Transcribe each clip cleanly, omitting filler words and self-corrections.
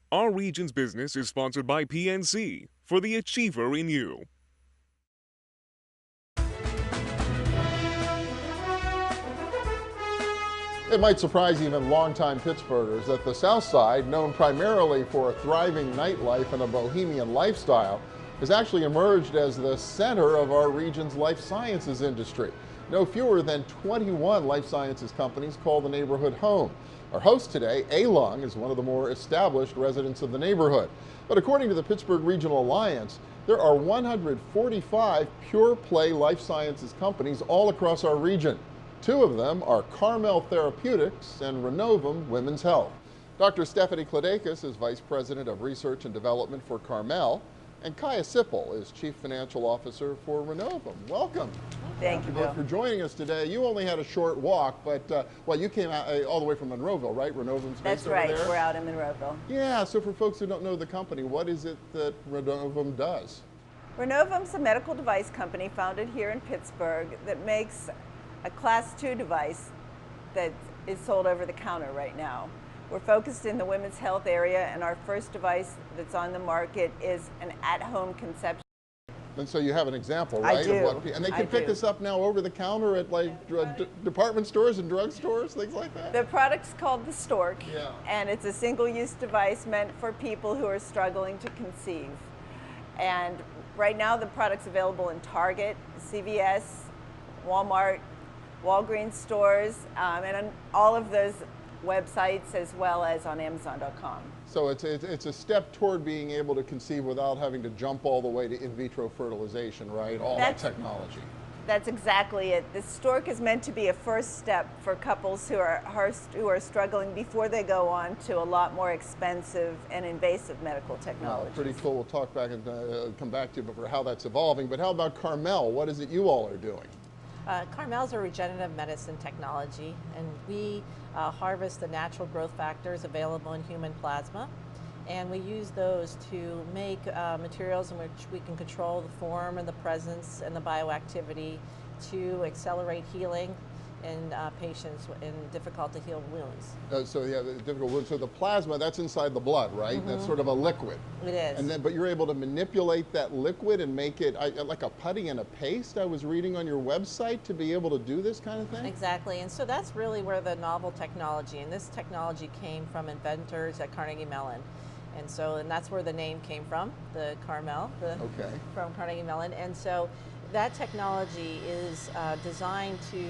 Our region's business is sponsored by PNC for the achiever in you. It might surprise even longtime Pittsburghers that the South Side, known primarily for a thriving nightlife and a bohemian lifestyle, has actually emerged as the center of our region's life sciences industry. No fewer than 21 life sciences companies call the neighborhood home. Our host today, A-Lung, is one of the more established residents of the neighborhood. But according to the Pittsburgh Regional Alliance, there are 145 pure play life sciences companies all across our region. Two of them are Carmel Therapeutics and Renovum Women's Health. Dr. Stephanie Kladakis is Vice President of Research and Development for Carmel, and Kaya Sippel is Chief Financial Officer for Renovum. Welcome. Thank you, Bill. For joining us today. You only had a short walk, but well, you came out all the way from Monroeville, right? Renovum's based over there? That's right. We're out in Monroeville. Yeah, so for folks who don't know the company, what is it that Renovum does? Renovum's a medical device company founded here in Pittsburgh that makes a Class 2 device that is sold over the counter right now. We're focused in the women's health area, and our first device that's on the market is an at-home conception. And so you have an example, right? I do. Of what, and they can pick this up now over the counter at like department stores and drugstores, things like that? The product's called the Stork, yeah. And it's a single-use device meant for people who are struggling to conceive. And right now the product's available in Target, CVS, Walmart, Walgreens stores, and on all of those websites, as well as on Amazon.com. So it's a step toward being able to conceive without having to jump all the way to in vitro fertilization, right? All that technology. That's exactly it. The Stork is meant to be a first step for couples who are struggling before they go on to a lot more expensive and invasive medical technology. Pretty cool. We'll talk back and come back to you for how that's evolving. But how about Carmel? What is it you all are doing? Carmel's a regenerative medicine technology, and we harvest the natural growth factors available in human plasma, and we use those to make materials in which we can control the form and the presence and the bioactivity to accelerate healing in patients in difficult to heal wounds. So yeah, the difficult wounds. So the plasma, that's inside the blood, right? Mm-hmm. That's sort of a liquid. It is. And then, but you're able to manipulate that liquid and make it like a putty and a paste. I was reading on your website to be able to do this kind of thing. Exactly, and so that's really where the novel technology, and this technology came from inventors at Carnegie Mellon. And that's where the name came from, the Carmel, from Carnegie Mellon. And so that technology is designed to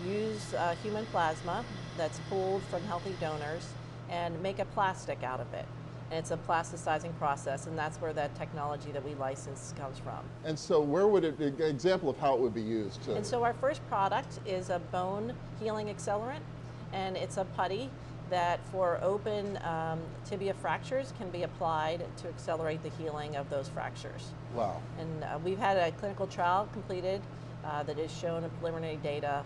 use human plasma that's pulled from healthy donors and make a plastic out of it. And it's a plasticizing process, and that's where that technology that we license comes from. And so where would it, an example of how it would be used? And so our first product is a bone healing accelerant, and it's a putty that for open tibia fractures can be applied to accelerate the healing of those fractures. Wow. And we've had a clinical trial completed that has shown a preliminary data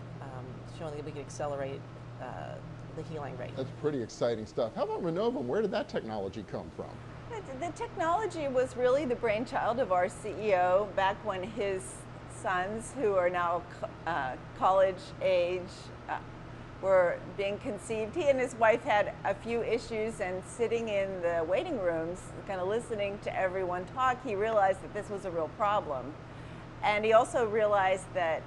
showing that we can accelerate the healing rate. That's pretty exciting stuff. How about Renovum? Where did that technology come from? The technology was really the brainchild of our CEO back when his sons, who are now college age, were being conceived. He and his wife had a few issues, and sitting in the waiting rooms, kind of listening to everyone talk, he realized that this was a real problem. And he also realized that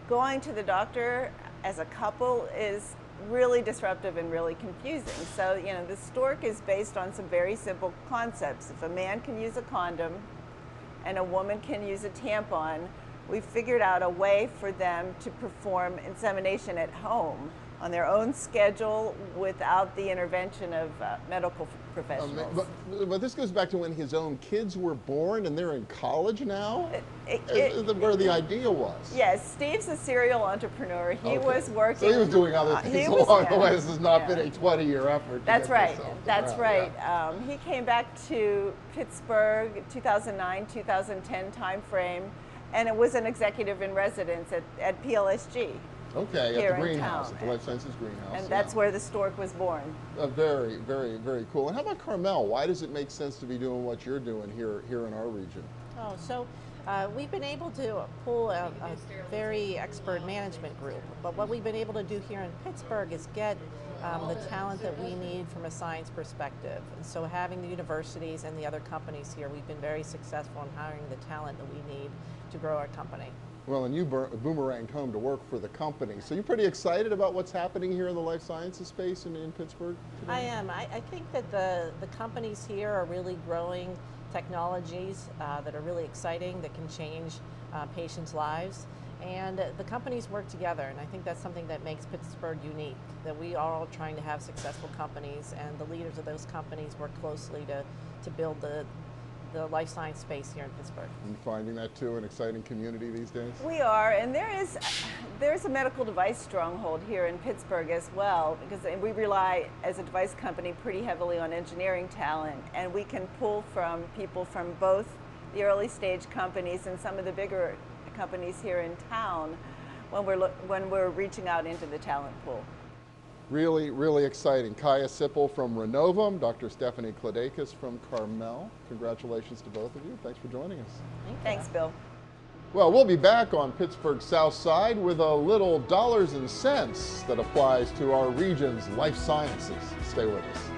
going to the doctor as a couple is really disruptive and really confusing. So, you know, the Stork is based on some very simple concepts. If a man can use a condom and a woman can use a tampon, we figured out a way for them to perform insemination at home on their own schedule without the intervention of medical professionals. But this goes back to when his own kids were born and they're in college now? Where the idea was. Yes, Steve's a serial entrepreneur. He was working. So he was doing other things along the way. This has not been a 20-year effort. That's right. That's right. Yeah. He came back to Pittsburgh 2009, 2010 timeframe, and it was an executive in residence at PLSG. Okay, at the greenhouse, at the Life Sciences greenhouse. And that's where the Stork was born. Very, very, very cool. And how about Carmel? Why does it make sense to be doing what you're doing here in our region? Oh, so we've been able to pull a very expert management group, but what we've been able to do here in Pittsburgh is get the talent that we need from a science perspective. And so having the universities and the other companies here, we've been very successful in hiring the talent that we need to grow our company. Well, and you boomeranged home to work for the company. So you're pretty excited about what's happening here in the life sciences space in Pittsburgh today? I am. I think that the companies here are really growing technologies that are really exciting, that can change patients' lives. And the companies work together, and I think that's something that makes Pittsburgh unique, that we are all trying to have successful companies, and the leaders of those companies work closely to build the life science space here in Pittsburgh. And finding that too an exciting community these days? We are, and there's a medical device stronghold here in Pittsburgh as well, because we rely as a device company pretty heavily on engineering talent, and we can pull from people from both the early stage companies and some of the bigger companies here in town when we're reaching out into the talent pool. Really, really exciting. Kaya Sippel from Renovum, Dr. Stephanie Kladakis from Carmel. Congratulations to both of you. Thanks for joining us. Thanks, Bill. Well, we'll be back on Pittsburgh's South Side with a little dollars and cents that applies to our region's life sciences. Stay with us.